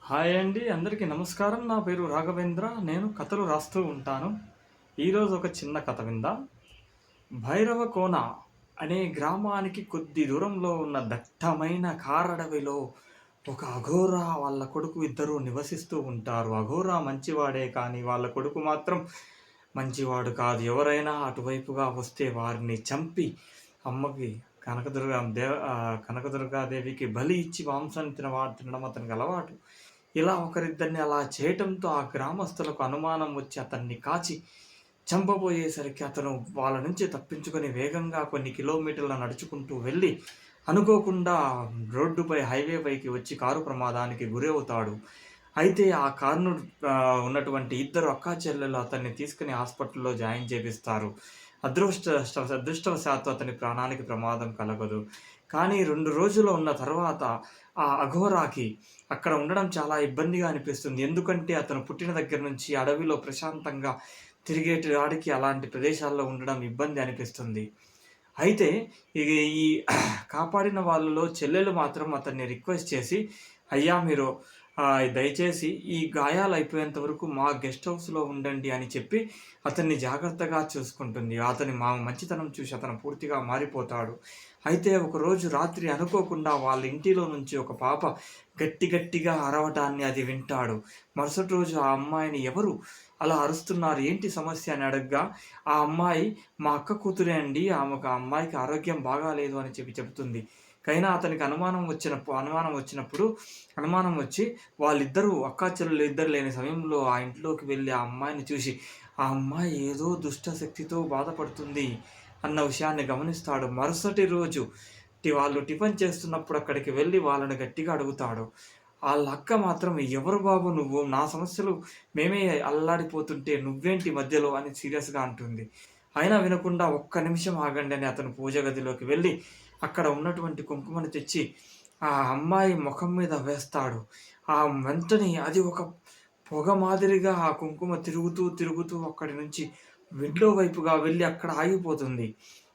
Hi అండి, అందరికీ నమస్కారం. నా పేరు రాఘవేంద్ర. నేను కథలు రాస్తూ ఉంటాను. ఈరోజు ఒక చిన్న కథ విందాం. భైరవకోన అనే గ్రామానికి కొద్ది దూరంలో ఉన్న దట్టమైన కారడవిలో ఒక అఘోరా వాళ్ళ కొడుకు ఇద్దరు నివసిస్తూ ఉంటారు. అఘోరా మంచివాడే, కానీ వాళ్ళ కొడుకు మాత్రం మంచివాడు కాదు. ఎవరైనా అటువైపుగా వస్తే వారిని చంపి అమ్మకి కనకదుర్గాదేవికి బలి ఇచ్చి మాంసాన్ని తినడం అతనికి అలవాటు. ఇలా ఒకరిద్దరిని అలా చేయటంతో ఆ గ్రామస్తులకు అనుమానం వచ్చి అతన్ని కాచి చంపబోయేసరికి అతను వాళ్ళ నుంచి తప్పించుకొని వేగంగా కొన్ని కిలోమీటర్లు నడుచుకుంటూ వెళ్ళి అనుకోకుండా రోడ్డుపై హైవే పైకి వచ్చి కారు ప్రమాదానికి గురవుతాడు. అయితే ఆ కారును ఉన్నటువంటి ఇద్దరు అక్కా చెల్లెలు అతన్ని తీసుకుని హాస్పిటల్లో జాయిన్ చేపిస్తారు. అదృష్టవశాత్తు అతని ప్రాణానికి ప్రమాదం కలగదు. కానీ 2 రోజులు ఉన్న తర్వాత ఆ అఘోరాకి అక్కడ ఉండడం చాలా ఇబ్బందిగా అనిపిస్తుంది. ఎందుకంటే అతను పుట్టిన దగ్గర నుంచి అడవిలో ప్రశాంతంగా తిరిగేటి వాడికి అలాంటి ప్రదేశాల్లో ఉండడం ఇబ్బంది అనిపిస్తుంది. అయితే ఇగ ఈ కాపాడిన వాళ్ళలో చెల్లెలు మాత్రం అతన్ని రిక్వెస్ట్ చేసి, "అయ్యా మీరు దయచేసి ఈ గాయాలు అయిపోయేంత వరకు మా గెస్ట్ హౌస్‌లో ఉండండి" అని చెప్పి అతన్ని జాగ్రత్తగా చూసుకుంటుంది. అతని మంచితనం చూసి అతను పూర్తిగా మారిపోతాడు. అయితే ఒకరోజు రాత్రి అనుకోకుండా వాళ్ళ ఇంటిలో నుంచి ఒక పాప గట్టిగా అరవటాన్ని అది వింటాడు. మరుసటి రోజు ఆ అమ్మాయిని, "ఎవరు అలా అరుస్తున్నారు? ఏంటి సమస్య?" అని అడగగా ఆ అమ్మాయి, "మా అక్క కూతురే అండి. ఆ అమ్మాయికి ఆరోగ్యం బాగాలేదు" అని చెప్తుంది. అయినా అతనికి అనుమానం వచ్చి వాళ్ళిద్దరూ అక్కా చెల్లెలు ఇద్దరు లేని సమయంలో ఆ ఇంట్లోకి వెళ్ళి ఆ అమ్మాయిని చూసి, ఆ అమ్మాయి ఏదో దుష్ట శక్తితో బాధపడుతుంది అన్న విషయాన్ని గమనిస్తాడు. మరుసటి రోజు వాళ్ళు టిఫిన్ చేస్తున్నప్పుడు అక్కడికి వెళ్ళి వాళ్ళని గట్టిగా అడుగుతాడు. ఆళ్ళ అక్క మాత్రం, "ఎవరు బాబు నువ్వు? నా సమస్యలు మేమే అల్లాడిపోతుంటే నువ్వేంటి మధ్యలో" అని సీరియస్‌గా అంటుంది. అయినా వినకుండా, "ఒక్క నిమిషం ఆగండి" అని అతను పూజ గదిలోకి వెళ్ళి అక్కడ ఉన్నటువంటి కుంకుమను తెచ్చి ఆ అమ్మాయి ముఖం మీద వేస్తాడు. ఆ వెంటనే అది ఒక పొగ మాదిరిగా ఆ కుంకుమ తిరుగుతూ అక్కడి నుంచి విండో వైపుగా వెళ్ళి అక్కడ ఆగిపోతుంది.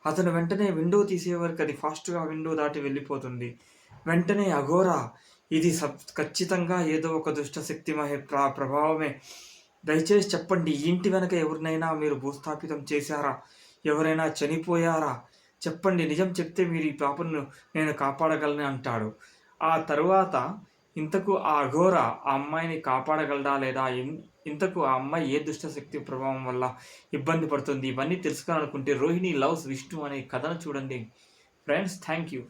అతను వెంటనే విండో తీసేవరకు అది ఫాస్ట్‌గా విండో దాటి వెళ్ళిపోతుంది. వెంటనే అఘోరా, "ఇది ఖచ్చితంగా ఏదో ఒక దుష్ట శక్తి ప్రభావమే. దయచేసి చెప్పండి, ఈ ఇంటి వెనక ఎవరినైనా మీరు భూస్థాపితం చేశారా? ఎవరైనా చనిపోయారా? చెప్పండి. నిజం చెప్తే మీరు ఈ పాపను నేను కాపాడగలను" అంటాడు. ఆ తరువాత ఇంతకు ఆ అఘోరా ఆ అమ్మాయిని కాపాడగలడా లేదా? ఇంతకు ఆ అమ్మాయి ఏ దుష్ట శక్తి ప్రభావం వల్ల ఇబ్బంది పడుతుంది? ఇవన్నీ తెలుసుకోవాలనుకుంటే 'రోహిణి లవ్స్ విష్ణు' అనే కథను చూడండి ఫ్రెండ్స్. Thank you.